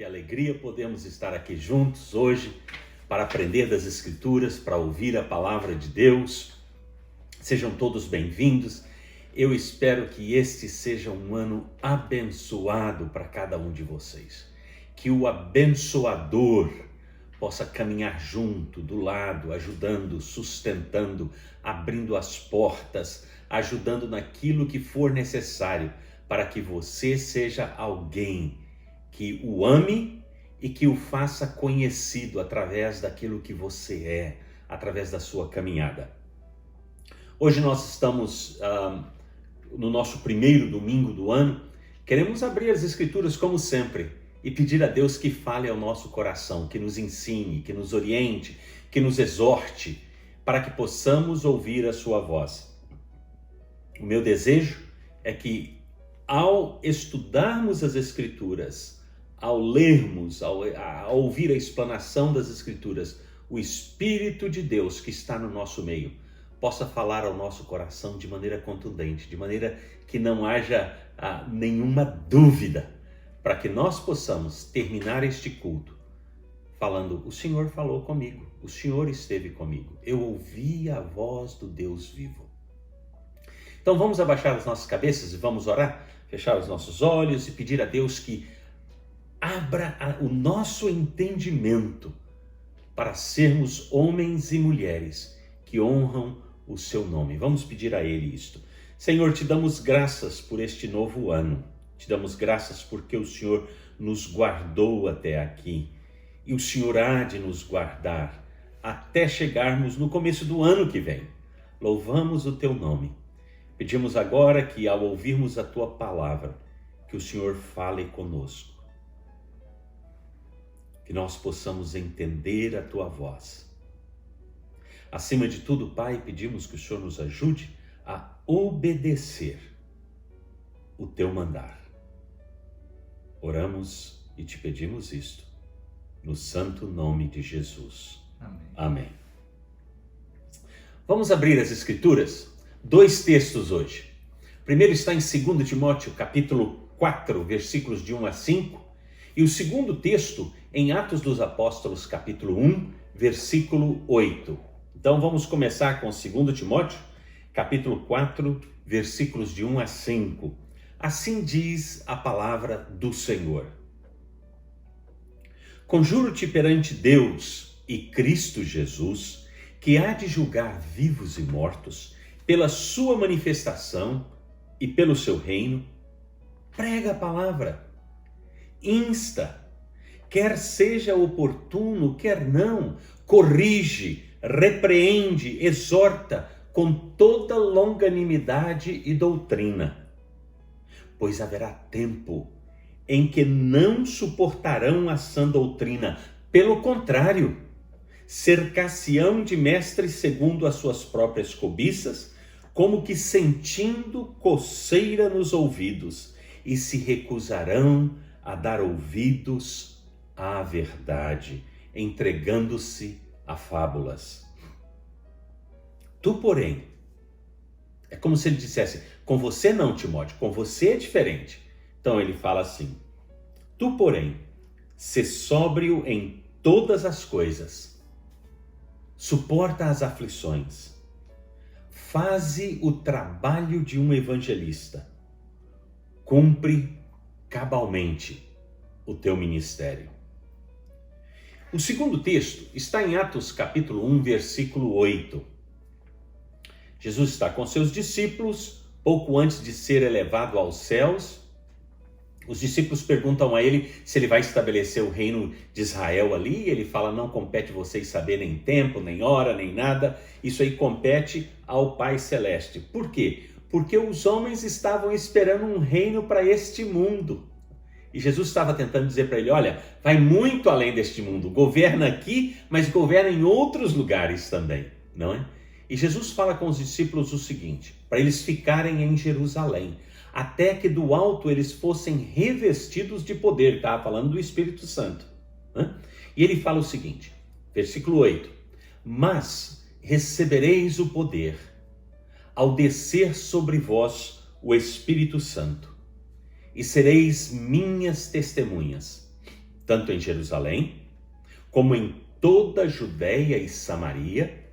Que alegria podemos estar aqui juntos hoje para aprender das Escrituras, para ouvir a palavra de Deus. Sejam todos bem-vindos. Eu espero que este seja um ano abençoado para cada um de vocês. Que o abençoador possa caminhar junto, do lado, ajudando, sustentando, abrindo as portas, ajudando naquilo que for necessário para que você seja alguém que o ame e que o faça conhecido através daquilo que você é, através da sua caminhada. Hoje nós estamos no nosso primeiro domingo do ano. Queremos abrir as Escrituras como sempre e pedir a Deus que fale ao nosso coração, que nos ensine, que nos oriente, que nos exorte, para que possamos ouvir a sua voz. O meu desejo é que ao estudarmos as Escrituras, ao lermos, ao ouvir a explanação das Escrituras, o Espírito de Deus que está no nosso meio possa falar ao nosso coração de maneira contundente, de maneira que não haja nenhuma dúvida, para que nós possamos terminar este culto falando: o Senhor falou comigo, o Senhor esteve comigo, eu ouvi a voz do Deus vivo. Então vamos abaixar as nossas cabeças e vamos orar, fechar os nossos olhos e pedir a Deus que abra o nosso entendimento para sermos homens e mulheres que honram o seu nome. Vamos pedir a Ele isto. Senhor, te damos graças por este novo ano. Te damos graças porque o Senhor nos guardou até aqui. E o Senhor há de nos guardar até chegarmos no começo do ano que vem. Louvamos o teu nome. Pedimos agora que, ao ouvirmos a tua palavra, que o Senhor fale conosco. Que nós possamos entender a tua voz. Acima de tudo, Pai, pedimos que o Senhor nos ajude a obedecer o teu mandar. Oramos e te pedimos isto, no santo nome de Jesus. Amém. Amém. Vamos abrir as Escrituras. 2 textos hoje. O primeiro está em 2 Timóteo, capítulo 4, versículos de 1 a 5. E o segundo texto em Atos dos Apóstolos, capítulo 1, versículo 8. Então vamos começar com 2 Timóteo, capítulo 4, versículos de 1 a 5. Assim diz a palavra do Senhor. Conjuro-te perante Deus e Cristo Jesus, que há de julgar vivos e mortos, pela sua manifestação e pelo seu reino, prega a palavra, insta, quer seja oportuno, quer não, corrige, repreende, exorta com toda longanimidade e doutrina. Pois haverá tempo em que não suportarão a sã doutrina, pelo contrário, cercar-se-ão de mestres segundo as suas próprias cobiças, como que sentindo coceira nos ouvidos, e se recusarão a dar ouvidos à verdade, entregando-se a fábulas. Tu, porém, é como se ele dissesse: com você não, Timóteo, com você é diferente. Então ele fala assim: tu, porém, sê sóbrio em todas as coisas, suporta as aflições, faze o trabalho de um evangelista, cumpre cabalmente o teu ministério. O segundo texto está em Atos capítulo 1, versículo 8. Jesus está com seus discípulos, pouco antes de ser elevado aos céus. Os discípulos perguntam a ele se ele vai estabelecer o reino de Israel ali. Ele fala: não compete vocês saber nem tempo, nem hora, nem nada. Isso aí compete ao Pai Celeste. Por quê? Porque os homens estavam esperando um reino para este mundo. E Jesus estava tentando dizer para ele: olha, vai muito além deste mundo. Governa aqui, mas governa em outros lugares também, não é? E Jesus fala com os discípulos o seguinte: para eles ficarem em Jerusalém, até que do alto eles fossem revestidos de poder. Ele estava falando do Espírito Santo, né? E ele fala o seguinte, versículo 8: mas recebereis o poder ao descer sobre vós o Espírito Santo, e sereis minhas testemunhas, tanto em Jerusalém, como em toda a Judéia e Samaria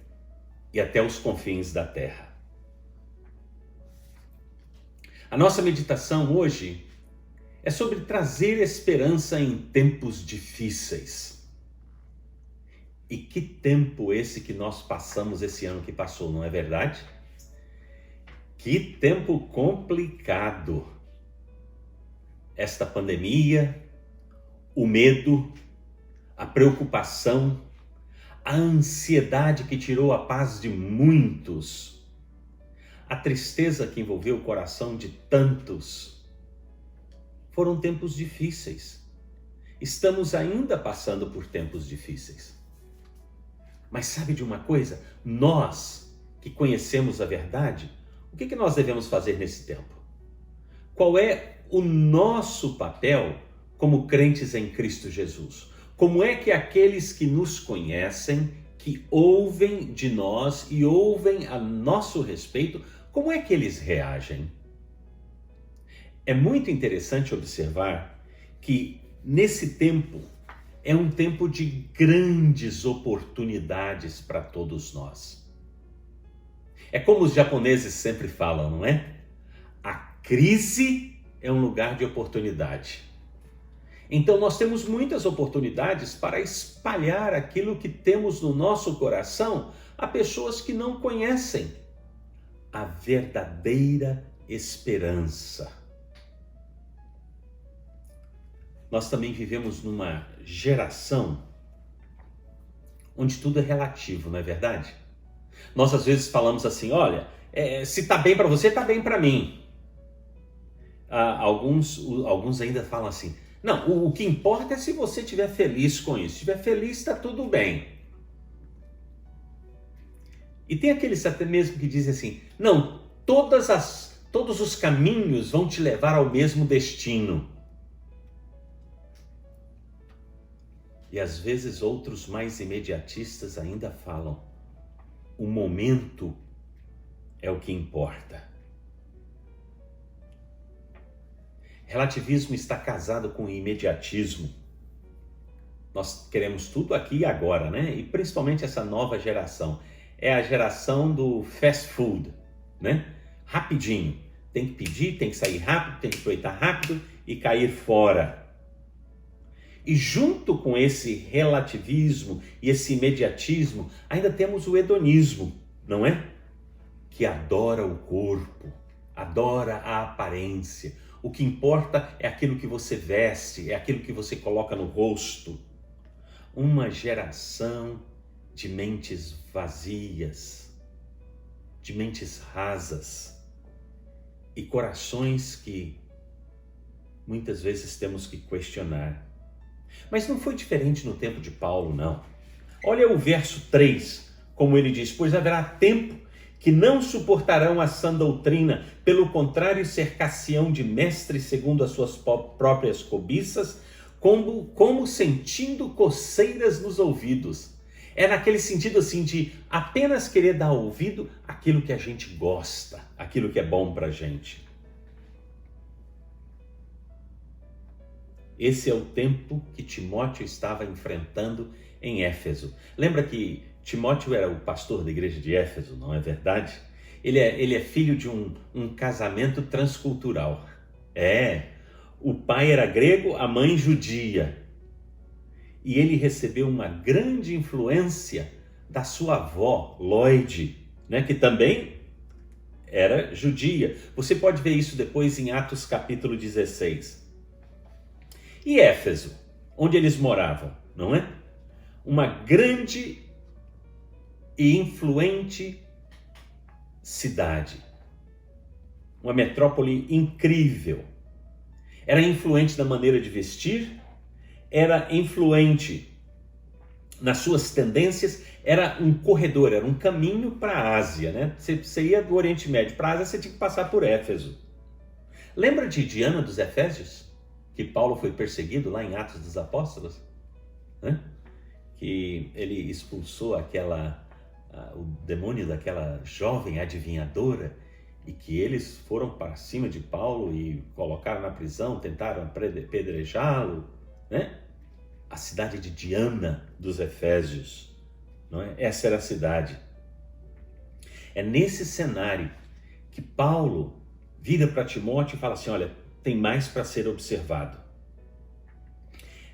e até os confins da terra. A nossa meditação hoje é sobre trazer esperança em tempos difíceis. E que tempo esse que nós passamos esse ano que passou, não é verdade? Que tempo complicado. Esta pandemia, o medo, a preocupação, a ansiedade que tirou a paz de muitos, a tristeza que envolveu o coração de tantos. Foram tempos difíceis. Estamos ainda passando por tempos difíceis. Mas sabe de uma coisa? Nós que conhecemos a verdade, o que nós devemos fazer nesse tempo? Qual é o nosso papel como crentes em Cristo Jesus? Como é que aqueles que nos conhecem, que ouvem de nós e ouvem a nosso respeito, como é que eles reagem? É muito interessante observar que nesse tempo é um tempo de grandes oportunidades para todos nós. É como os japoneses sempre falam, não é? A crise é um lugar de oportunidade. Então nós temos muitas oportunidades para espalhar aquilo que temos no nosso coração a pessoas que não conhecem a verdadeira esperança. Nós também vivemos numa geração onde tudo é relativo, não é verdade? Nós às vezes falamos assim, olha, se está bem para você, está bem para mim. Alguns ainda falam assim, não, o que importa é se você estiver feliz com isso. Se estiver feliz, está tudo bem. E tem aqueles até mesmo que dizem assim, não, todos os caminhos vão te levar ao mesmo destino. E às vezes outros mais imediatistas ainda falam, o momento é o que importa. Relativismo está casado com imediatismo. Nós queremos tudo aqui e agora, né? E principalmente essa nova geração. É a geração do fast food, né? Rapidinho. Tem que pedir, tem que sair rápido, tem que aproveitar rápido e cair fora. E junto com esse relativismo e esse imediatismo, ainda temos o hedonismo, não é? Que adora o corpo, adora a aparência. O que importa é aquilo que você veste, é aquilo que você coloca no rosto. Uma geração de mentes vazias, de mentes rasas e corações que muitas vezes temos que questionar. Mas não foi diferente no tempo de Paulo, não. Olha o verso 3, como ele diz, pois haverá tempo que não suportarão a sã doutrina, pelo contrário, cercar-se-ão de mestres segundo as suas próprias cobiças, como sentindo coceiras nos ouvidos. É naquele sentido assim de apenas querer dar ouvido àquilo que a gente gosta, aquilo que é bom pra gente. Esse é o tempo que Timóteo estava enfrentando em Éfeso. Lembra que Timóteo era o pastor da igreja de Éfeso, não é verdade? Ele é filho de um casamento transcultural. O pai era grego, a mãe judia. E ele recebeu uma grande influência da sua avó, Lóide, né, que também era judia. Você pode ver isso depois em Atos capítulo 16. E Éfeso, onde eles moravam, não é? Uma grande e influente cidade. Uma metrópole incrível. Era influente na maneira de vestir, era influente nas suas tendências, era um corredor, era um caminho para a Ásia, né? Você ia do Oriente Médio para a Ásia, você tinha que passar por Éfeso. Lembra de Diana dos Efésios? Que Paulo foi perseguido lá em Atos dos Apóstolos, né? Que ele expulsou o demônio daquela jovem adivinhadora e que eles foram para cima de Paulo e colocaram na prisão, tentaram apedrejá-lo, né? a cidade de Diana dos Efésios, não é? Essa era a cidade. É nesse cenário que Paulo vira para Timóteo e fala assim, olha, tem mais para ser observado.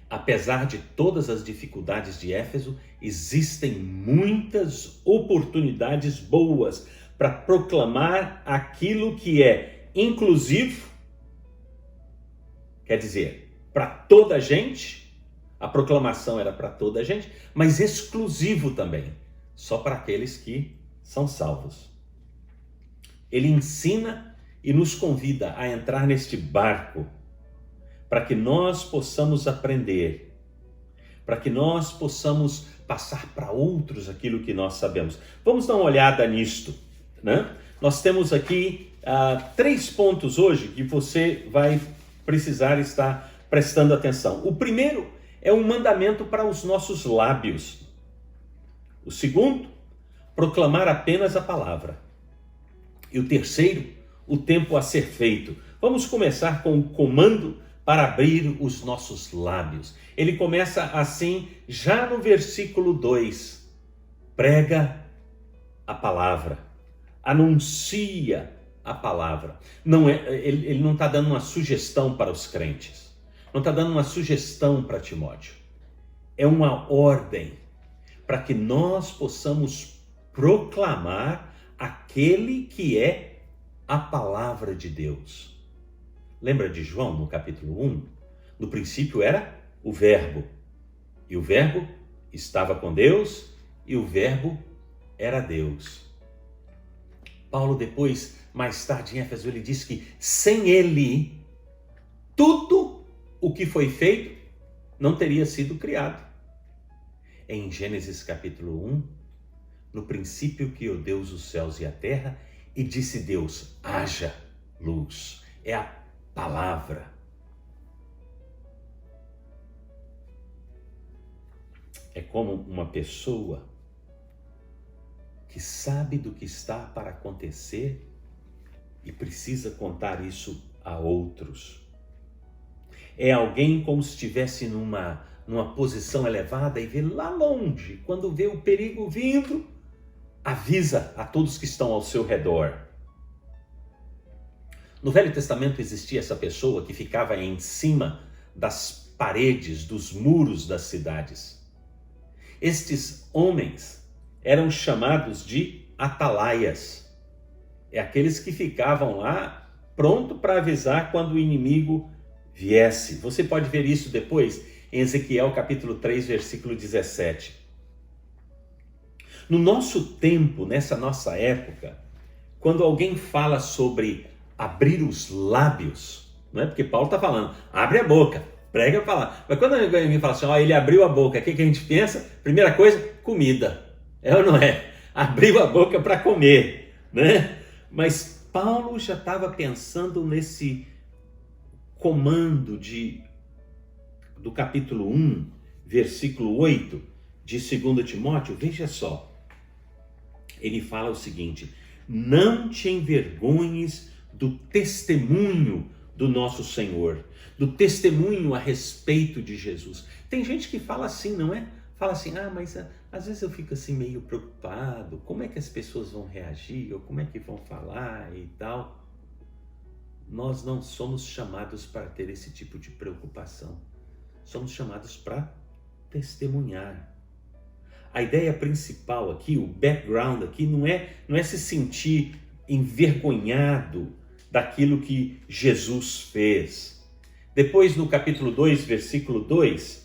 Apesar de todas as dificuldades de Éfeso, existem muitas oportunidades boas para proclamar aquilo que é inclusivo, quer dizer, para toda a gente, a proclamação era para toda a gente, mas exclusivo também, só para aqueles que são salvos. Ele ensina e nos convida a entrar neste barco para que nós possamos aprender, para que nós possamos passar para outros aquilo que nós sabemos. Vamos dar uma olhada nisto, né? Nós temos aqui 3 pontos hoje que você vai precisar estar prestando atenção. O primeiro é um mandamento para os nossos lábios. O segundo, proclamar apenas a palavra. E o terceiro, o tempo a ser feito. Vamos começar com o comando para abrir os nossos lábios. Ele começa assim, já no versículo 2. Prega a palavra, anuncia a palavra. Ele não está dando uma sugestão para os crentes, não está dando uma sugestão para Timóteo. É uma ordem para que nós possamos proclamar aquele que é a palavra de Deus. Lembra de João no capítulo 1? No princípio era o Verbo, e o Verbo estava com Deus, e o Verbo era Deus. Paulo depois, mais tarde em Éfeso, ele diz que sem ele, tudo o que foi feito não teria sido criado. Em Gênesis capítulo 1, no princípio criou Deus os céus e a terra, e disse Deus, haja luz. É a palavra. É como uma pessoa que sabe do que está para acontecer e precisa contar isso a outros. É alguém como se estivesse numa posição elevada e vê lá longe, quando vê o perigo vindo, avisa a todos que estão ao seu redor. No Velho Testamento existia essa pessoa que ficava em cima das paredes, dos muros das cidades. Estes homens eram chamados de atalaias. É aqueles que ficavam lá pronto para avisar quando o inimigo viesse. Você pode ver isso depois em Ezequiel capítulo 3, versículo 17. No nosso tempo, nessa nossa época, quando alguém fala sobre abrir os lábios, não é porque Paulo está falando, abre a boca, prega a palavra. Mas quando alguém fala assim, ele abriu a boca, o que a gente pensa? Primeira coisa, comida. É ou não é? Abriu a boca para comer, né? Mas Paulo já estava pensando nesse comando do capítulo 1, versículo 8 de 2 Timóteo. Veja só, ele fala o seguinte, não te envergonhes do testemunho do nosso Senhor, do testemunho a respeito de Jesus. Tem gente que fala assim, não é? Fala assim, mas às vezes eu fico assim meio preocupado, como é que as pessoas vão reagir, ou como é que vão falar e tal. Nós não somos chamados para ter esse tipo de preocupação. Somos chamados para testemunhar. A ideia principal aqui, o background aqui, não é se sentir envergonhado daquilo que Jesus fez. Depois, no capítulo 2, versículo 2,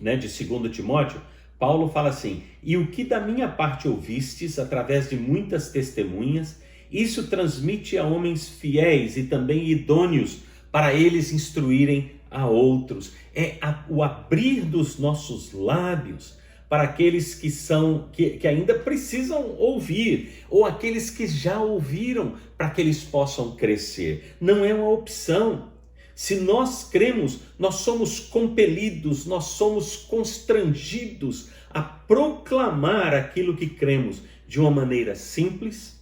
de 2 Timóteo, Paulo fala assim, e o que da minha parte ouvistes, através de muitas testemunhas, isso transmite a homens fiéis e também idôneos, para eles instruírem a outros. É o abrir dos nossos lábios para aqueles que ainda precisam ouvir, ou aqueles que já ouviram, para que eles possam crescer. Não é uma opção. Se nós cremos, nós somos compelidos, nós somos constrangidos a proclamar aquilo que cremos de uma maneira simples,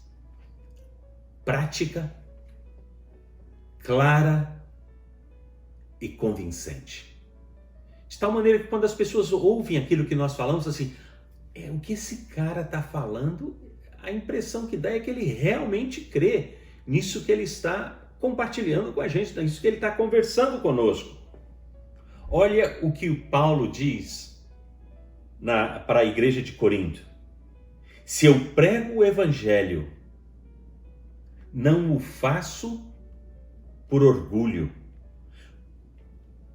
prática, clara e convincente. De tal maneira que quando as pessoas ouvem aquilo que nós falamos, assim, o que esse cara está falando, a impressão que dá é que ele realmente crê nisso que ele está compartilhando com a gente, nisso que ele está conversando conosco. Olha o que o Paulo diz para a igreja de Corinto. Se eu prego o evangelho, não o faço por orgulho,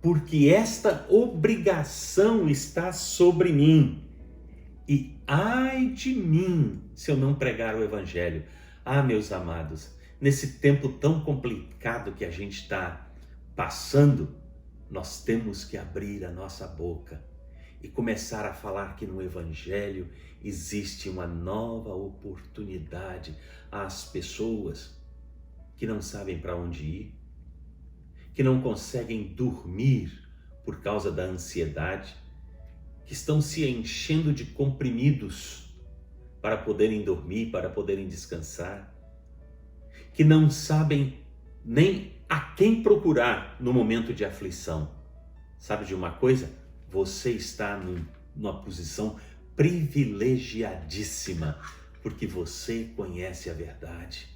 porque esta obrigação está sobre mim. E ai de mim se eu não pregar o evangelho. Ah, meus amados, nesse tempo tão complicado que a gente está passando, nós temos que abrir a nossa boca e começar a falar que no evangelho existe uma nova oportunidade às pessoas que não sabem para onde ir, que não conseguem dormir por causa da ansiedade, que estão se enchendo de comprimidos para poderem dormir, para poderem descansar, que não sabem nem a quem procurar no momento de aflição. Sabe de uma coisa? Você está numa posição privilegiadíssima, porque você conhece a verdade,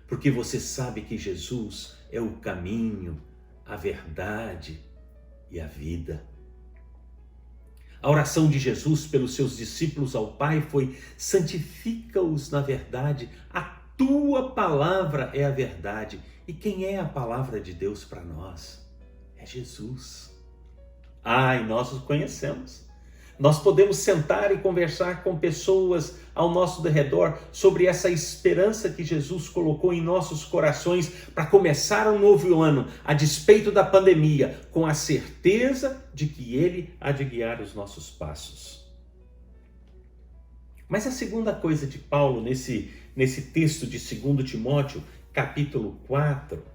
porque você sabe que Jesus é o caminho, a verdade e a vida. A oração de Jesus pelos seus discípulos ao Pai foi: santifica-os na verdade, a tua palavra é a verdade. E quem é a palavra de Deus para nós? É Jesus. E nós o conhecemos. Nós podemos sentar e conversar com pessoas ao nosso redor sobre essa esperança que Jesus colocou em nossos corações para começar um novo ano, a despeito da pandemia, com a certeza de que Ele há de guiar os nossos passos. Mas a segunda coisa de Paulo nesse texto de 2 Timóteo, capítulo 4,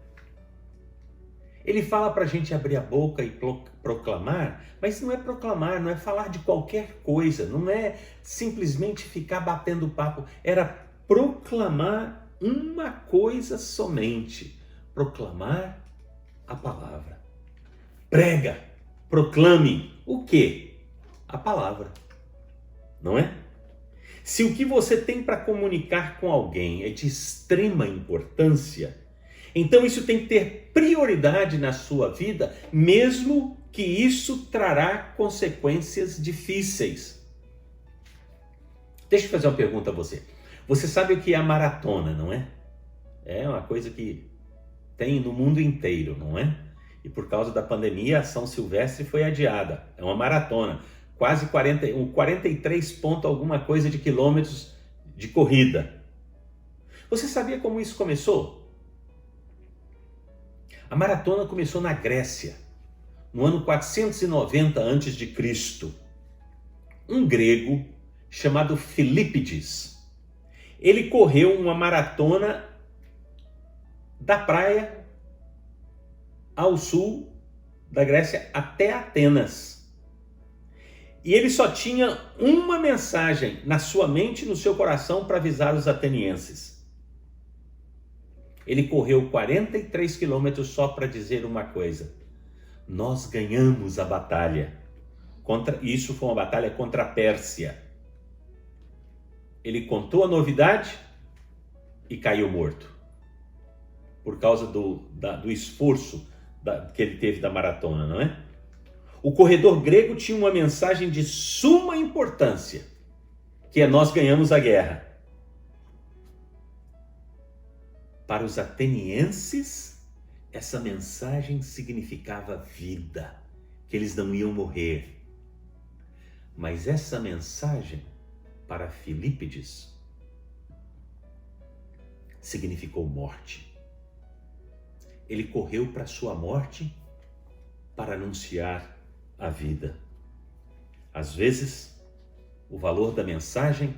ele fala para a gente abrir a boca e proclamar, mas não é proclamar, não é falar de qualquer coisa, não é simplesmente ficar batendo papo, era proclamar uma coisa somente, proclamar a palavra. Prega, proclame o quê? A palavra, não é? Se o que você tem para comunicar com alguém é de extrema importância, então isso tem que ter prioridade na sua vida, mesmo que isso trará consequências difíceis. Deixa eu fazer uma pergunta a você. Você sabe o que é a maratona, não é? É uma coisa que tem no mundo inteiro, não é? E por causa da pandemia, a São Silvestre foi adiada. É uma maratona, quase 43 ponto alguma coisa de quilômetros de corrida. Você sabia como isso começou? A maratona começou na Grécia, no ano 490 a.C. Um grego chamado Filípides, ele correu uma maratona da praia ao sul da Grécia até Atenas. E ele só tinha uma mensagem na sua mente e no seu coração para avisar os atenienses. Ele correu 43 quilômetros só para dizer uma coisa: nós ganhamos a batalha. Isso foi uma batalha contra a Pérsia. Ele contou a novidade e caiu morto, por causa do esforço que ele teve da maratona, não é? O corredor grego tinha uma mensagem de suma importância, que é: nós ganhamos a guerra. Para os atenienses, essa mensagem significava vida, que eles não iam morrer. Mas essa mensagem, para Filípides, significou morte. Ele correu para a sua morte para anunciar a vida. Às vezes, o valor da mensagem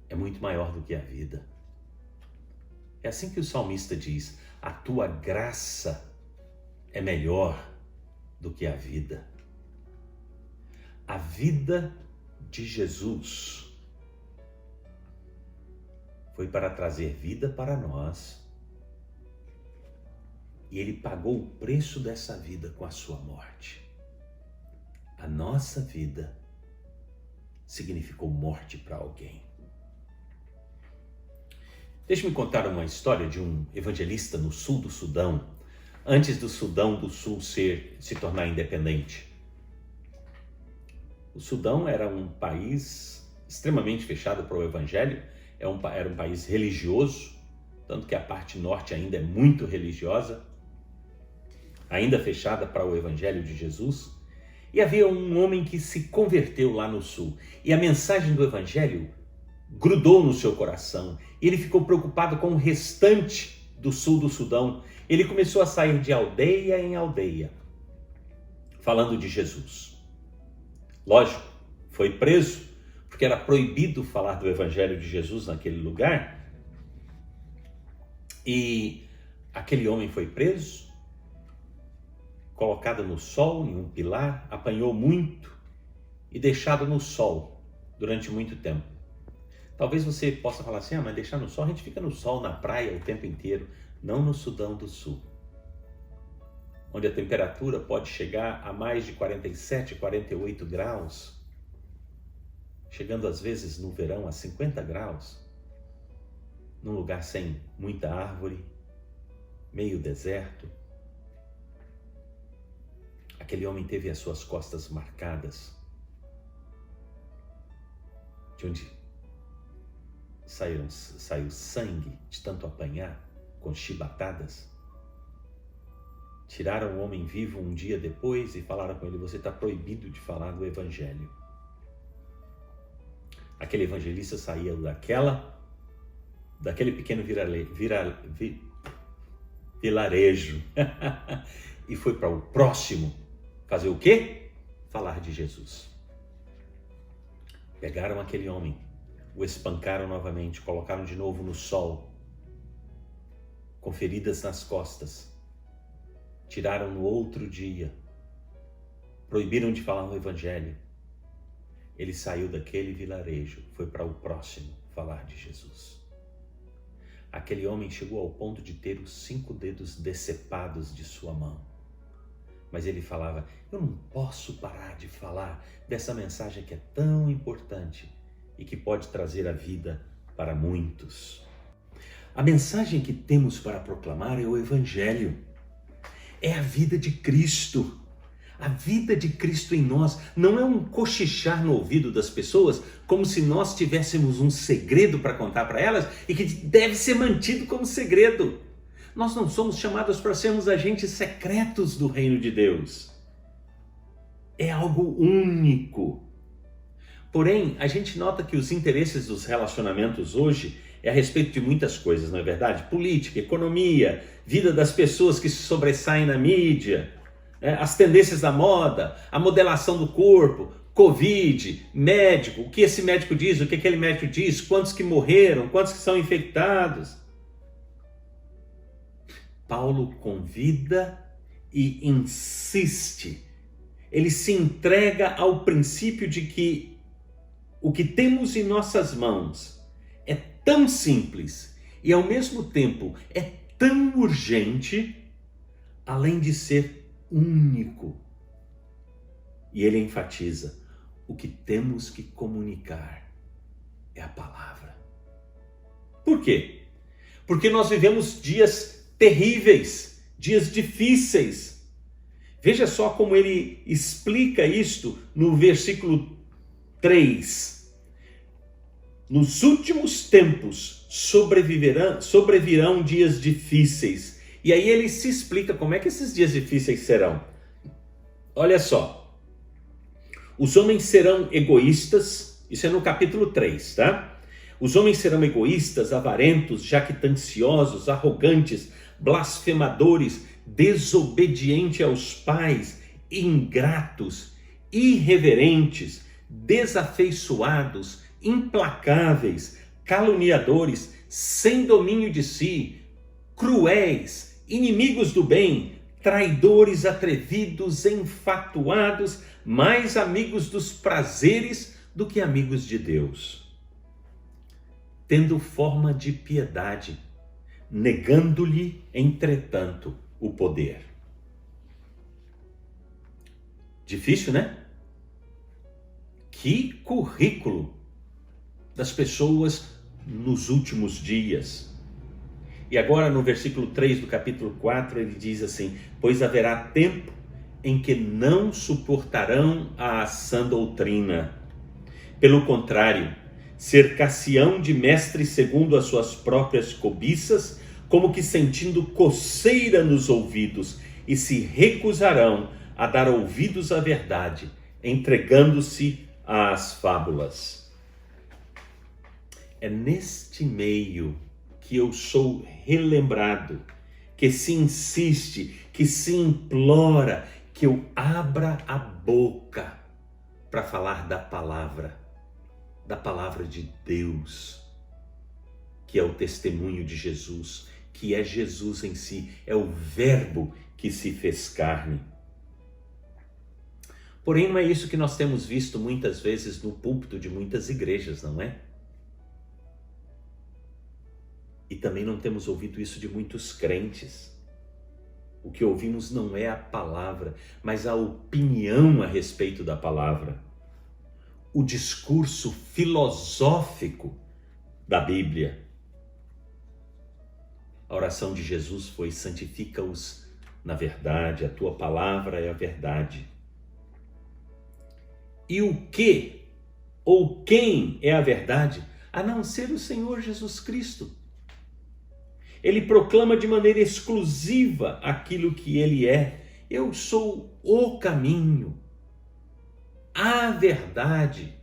é muito maior do que a vida. É assim que o salmista diz: a tua graça é melhor do que a vida. A vida de Jesus foi para trazer vida para nós. E ele pagou o preço dessa vida com a sua morte. a nossa vida significou morte para alguém. Deixe-me contar uma história de um evangelista no sul do Sudão, antes do Sudão do Sul se tornar independente. O Sudão era um país extremamente fechado para o evangelho, era um país religioso, tanto que a parte norte ainda é muito religiosa, ainda fechada para o evangelho de Jesus. E havia um homem que se converteu lá no sul, e a mensagem do evangelho grudou no seu coração, e ele ficou preocupado com o restante do sul do Sudão. Ele começou a sair de aldeia em aldeia, falando de Jesus. Lógico, foi preso, porque era proibido falar do evangelho de Jesus naquele lugar. E aquele homem foi preso, colocado no sol, em um pilar, apanhou muito e deixado no sol durante muito tempo. Talvez você possa falar assim, mas deixar no sol, a gente fica no sol, na praia o tempo inteiro. Não no Sudão do Sul, onde a temperatura pode chegar a mais de 47, 48 graus, chegando às vezes no verão a 50 graus, num lugar sem muita árvore, meio deserto. Aquele homem teve as suas costas marcadas, de onde saiu sangue de tanto apanhar com chibatadas. Tiraram o homem vivo um dia depois e falaram com ele, você está proibido de falar do evangelho. Aquele evangelista saía daquele pequeno vilarejo e foi para o próximo fazer o quê? Falar de Jesus. Pegaram aquele homem, o espancaram novamente, colocaram de novo no sol, com feridas nas costas. Tiraram no outro dia, proibiram de falar no evangelho. Ele saiu daquele vilarejo, foi para o próximo falar de Jesus. Aquele homem chegou ao ponto de ter os 5 dedos decepados de sua mão. Mas ele falava, eu não posso parar de falar dessa mensagem que é tão importante e que pode trazer a vida para muitos. A mensagem que temos para proclamar é o evangelho. É a vida de Cristo. A vida de Cristo em nós não é um cochichar no ouvido das pessoas como se nós tivéssemos um segredo para contar para elas e que deve ser mantido como segredo. Nós não somos chamados para sermos agentes secretos do reino de Deus. É algo único. Porém, a gente nota que os interesses dos relacionamentos hoje é a respeito de muitas coisas, não é verdade? Política, economia, vida das pessoas que se sobressaem na mídia, as tendências da moda, a modelação do corpo, Covid, médico, o que esse médico diz, o que aquele médico diz, quantos que morreram, quantos que são infectados. Paulo convida e insiste, ele se entrega ao princípio de que o que temos em nossas mãos é tão simples e ao mesmo tempo é tão urgente, além de ser único. E ele enfatiza, o que temos que comunicar é a palavra. Por quê? Porque nós vivemos dias terríveis, dias difíceis. Veja só como ele explica isto no versículo 3. Nos últimos tempos sobrevirão dias difíceis. E aí ele se explica como é que esses dias difíceis serão. Olha só. Os homens serão egoístas, isso é no capítulo 3, tá? Os homens serão egoístas, avarentos, jactanciosos, arrogantes, blasfemadores, desobedientes aos pais, ingratos, irreverentes, desafeiçoados, implacáveis, caluniadores, sem domínio de si, cruéis, inimigos do bem, traidores, atrevidos, enfatuados, mais amigos dos prazeres do que amigos de Deus, tendo forma de piedade, negando-lhe, entretanto, o poder. Difícil, né? Que currículo das pessoas nos últimos dias. E agora no versículo 3 do capítulo 4 ele diz assim: pois haverá tempo em que não suportarão a sã doutrina. Pelo contrário, cercar-se-ão de mestres segundo as suas próprias cobiças, como que sentindo coceira nos ouvidos, e se recusarão a dar ouvidos à verdade, entregando-se às fábulas. É neste meio que eu sou relembrado, que se insiste, que se implora, que eu abra a boca para falar da palavra de Deus, que é o testemunho de Jesus, que é Jesus em si, é o Verbo que se fez carne. Porém, não é isso que nós temos visto muitas vezes no púlpito de muitas igrejas, não é? E também não temos ouvido isso de muitos crentes. O que ouvimos não é a palavra, mas a opinião a respeito da palavra. O discurso filosófico da Bíblia. A oração de Jesus foi: santifica-os na verdade, a tua palavra é a verdade. E o que ou quem é a verdade, a não ser o Senhor Jesus Cristo? Ele proclama de maneira exclusiva aquilo que ele é. Eu sou o caminho, a verdade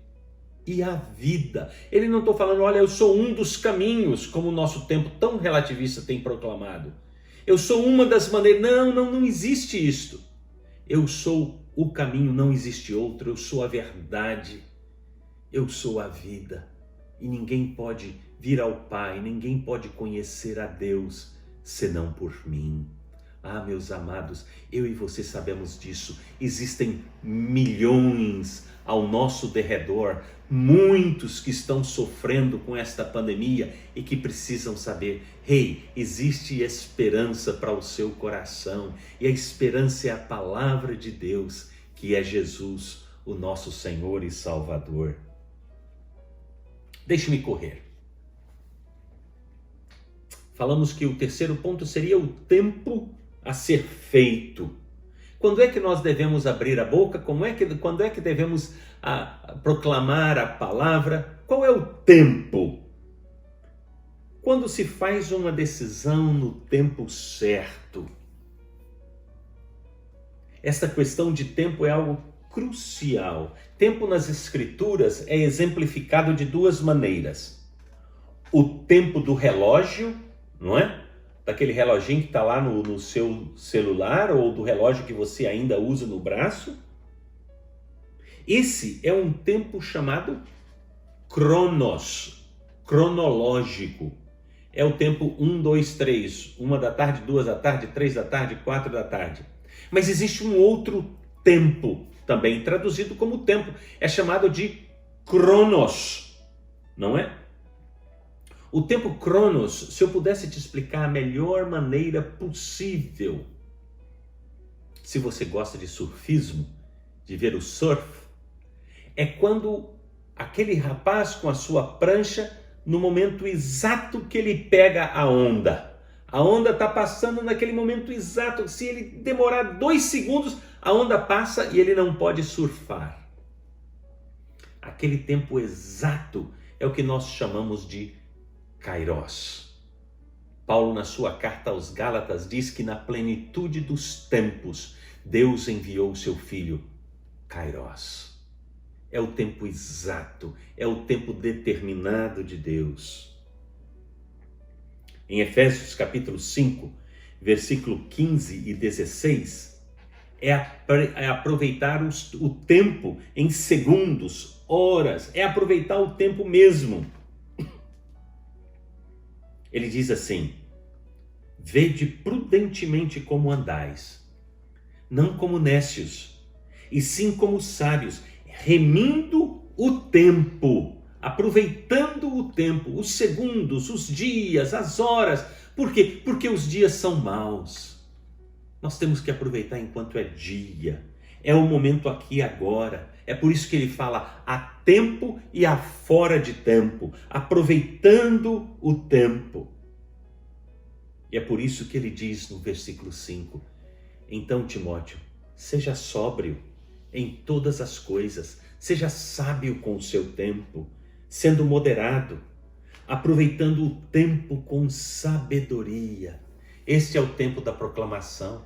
e a vida. Ele não está falando: olha, eu sou um dos caminhos, como o nosso tempo tão relativista tem proclamado. Eu sou uma das maneiras. Não existe isto. Eu sou o caminho, não existe outro. Eu sou a verdade. Eu sou a vida. E ninguém pode vir ao Pai, ninguém pode conhecer a Deus senão por mim. Ah, meus amados, eu e você sabemos disso. Existem milhões ao nosso derredor, muitos que estão sofrendo com esta pandemia e que precisam saber: hey, existe esperança para o seu coração, e a esperança é a palavra de Deus, que é Jesus, o nosso Senhor e Salvador. Deixe-me correr. Falamos que o terceiro ponto seria o tempo a ser feito. Quando é que nós devemos abrir a boca? Quando é que devemos proclamar a palavra? Qual é o tempo? Quando se faz uma decisão no tempo certo. Esta questão de tempo é algo crucial. Tempo nas Escrituras é exemplificado de duas maneiras. O tempo do relógio, não é? Daquele reloginho que está lá no seu celular, ou do relógio que você ainda usa no braço. Esse é um tempo chamado cronos, cronológico. É o tempo 1, 2, 3, 1 da tarde, 2 da tarde, 3 da tarde, 4 da tarde. Mas existe um outro tempo, também traduzido como tempo, é chamado de cronos, não é? O tempo cronos, se eu pudesse te explicar a melhor maneira possível, se você gosta de surfismo, de ver o surf, é quando aquele rapaz com a sua prancha, no momento exato que ele pega a onda está passando naquele momento exato. Se ele demorar 2 segundos, a onda passa e ele não pode surfar. Aquele tempo exato é o que nós chamamos de Kairos. Paulo, na sua carta aos Gálatas, diz que na plenitude dos tempos, Deus enviou o seu Filho, Kairos. É o tempo exato, é o tempo determinado de Deus. Em Efésios capítulo 5, versículo 15 e 16, é aproveitar o tempo em segundos, horas, é aproveitar o tempo mesmo. Ele diz assim: vede prudentemente como andais, não como nécios, e sim como sábios, remindo o tempo, aproveitando o tempo, os segundos, os dias, as horas. Por quê? Porque os dias são maus. Nós temos que aproveitar enquanto é dia, É o momento aqui e agora. É por isso que ele fala a tempo e a fora de tempo, aproveitando o tempo. E é por isso que ele diz no versículo 5, então, Timóteo, seja sóbrio em todas as coisas, seja sábio com o seu tempo, sendo moderado, aproveitando o tempo com sabedoria. Este é o tempo da proclamação.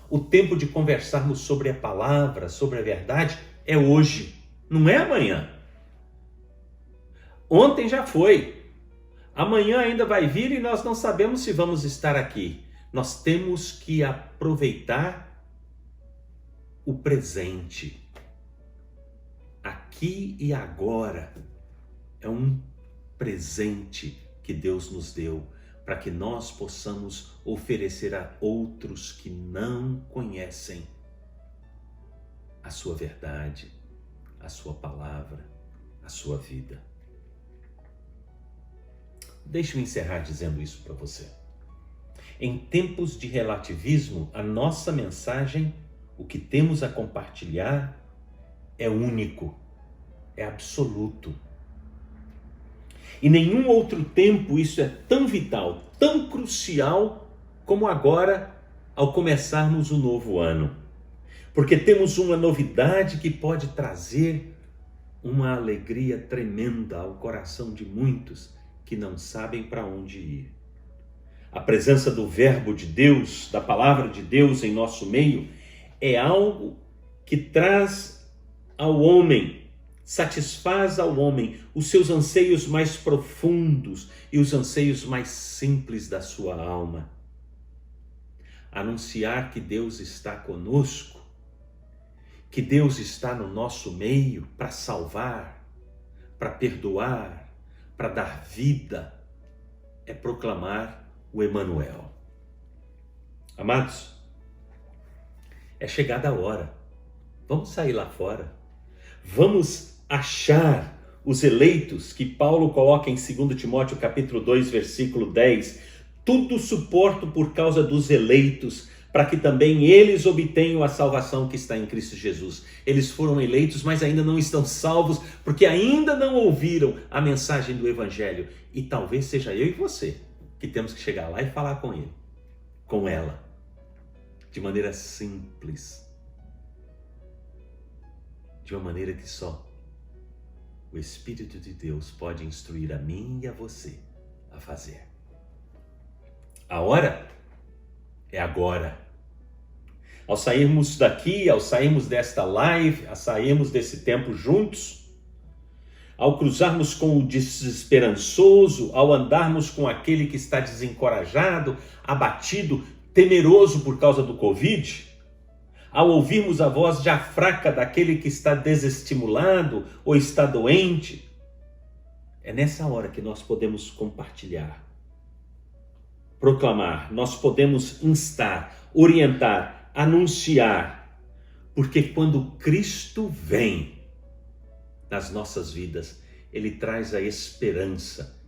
O tempo de conversarmos sobre a palavra, sobre a verdade, é hoje, não é amanhã. Ontem já foi. Amanhã ainda vai vir e nós não sabemos se vamos estar aqui. Nós temos que aproveitar o presente. Aqui e agora é um presente que Deus nos deu para que nós possamos oferecer a outros que não conhecem a sua verdade, a sua palavra, a sua vida. Deixe-me encerrar dizendo isso para você. Em tempos de relativismo, a nossa mensagem, o que temos a compartilhar, é único, é absoluto. Em nenhum outro tempo isso é tão vital, tão crucial como agora ao começarmos o novo ano. Porque temos uma novidade que pode trazer uma alegria tremenda ao coração de muitos que não sabem para onde ir. A presença do Verbo de Deus, da Palavra de Deus em nosso meio, é algo que traz ao homem, satisfaz ao homem os seus anseios mais profundos e os anseios mais simples da sua alma. Anunciar que Deus está conosco, que Deus está no nosso meio para salvar, para perdoar, para dar vida, é proclamar o Emanuel. Amados, é chegada a hora. Vamos sair lá fora. Vamos achar os eleitos que Paulo coloca em 2 Timóteo capítulo 2, versículo 10. Tudo suporto por causa dos eleitos, para que também eles obtenham a salvação que está em Cristo Jesus. Eles foram eleitos, mas ainda não estão salvos, porque ainda não ouviram a mensagem do Evangelho. E talvez seja eu e você que temos que chegar lá e falar com ele, com ela, de maneira simples, de uma maneira que só o Espírito de Deus pode instruir a mim e a você a fazer. A hora é agora. Ao sairmos daqui, ao sairmos desta live, ao sairmos desse tempo juntos, ao cruzarmos com o desesperançoso, ao andarmos com aquele que está desencorajado, abatido, temeroso por causa do Covid, ao ouvirmos a voz já fraca daquele que está desestimulado ou está doente, é nessa hora que nós podemos compartilhar, proclamar, nós podemos instar, orientar, anunciar, porque quando Cristo vem nas nossas vidas, Ele traz a esperança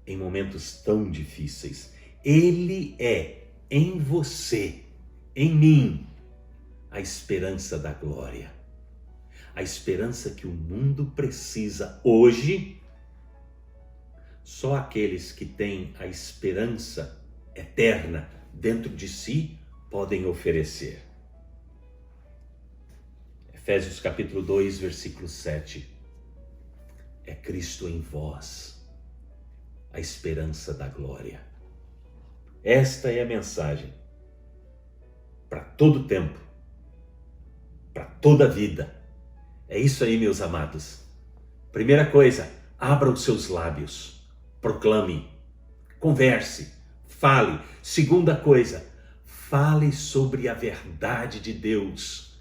em momentos tão difíceis. Ele é em você, em mim, a esperança da glória, a esperança que o mundo precisa hoje. Só aqueles que têm a esperança eterna dentro de si podem oferecer. Efésios capítulo 2, versículo 7. É Cristo em vós, a esperança da glória. Esta é a mensagem para todo tempo, para toda a vida. É isso aí, meus amados. Primeira coisa, abra os seus lábios, proclame, converse, fale. Segunda coisa, fale sobre a verdade de Deus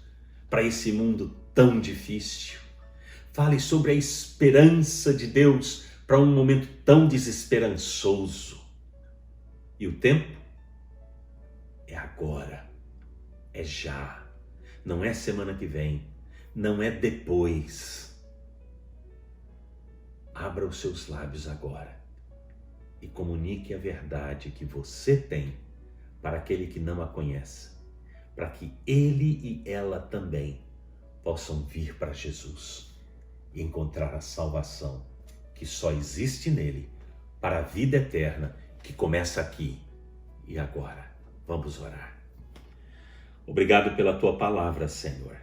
para esse mundo tão difícil. Fale sobre a esperança de Deus para um momento tão desesperançoso. E o tempo é agora, é já. Não é semana que vem, não é depois. Abra os seus lábios agora e comunique a verdade que você tem para aquele que não a conhece, para que ele e ela também possam vir para Jesus e encontrar a salvação que só existe nele para a vida eterna que começa aqui e agora. Vamos orar. Obrigado pela tua palavra, Senhor.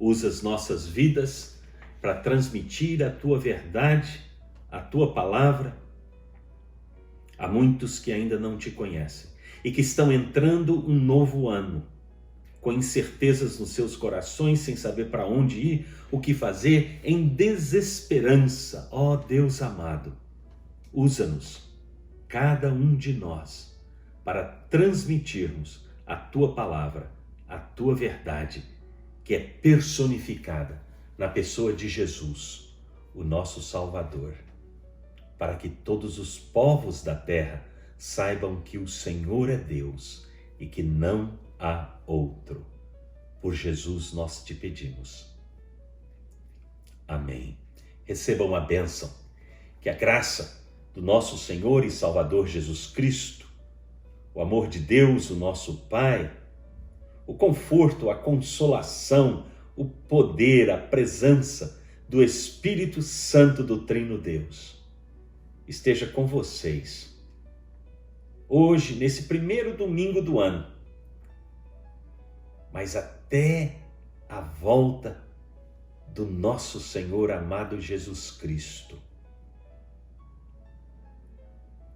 Usa as nossas vidas para transmitir a tua verdade, a tua palavra. Há muitos que ainda não te conhecem e que estão entrando um novo ano, com incertezas nos seus corações, sem saber para onde ir, o que fazer, em desesperança. Ó Deus amado, usa-nos, cada um de nós, para transmitirmos a tua palavra, a tua verdade, que é personificada na pessoa de Jesus, o nosso Salvador, para que todos os povos da terra saibam que o Senhor é Deus e que não há outro. Por Jesus nós te pedimos. Amém. Recebam a bênção, que a graça do nosso Senhor e Salvador Jesus Cristo, o amor de Deus, o nosso Pai, o conforto, a consolação, o poder, a presença do Espírito Santo do Trino Deus esteja com vocês hoje, nesse primeiro domingo do ano, mas até a volta do nosso Senhor amado Jesus Cristo,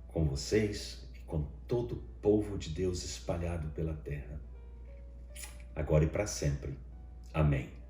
com vocês e com todo o povo de Deus espalhado pela terra, agora e para sempre. Amém.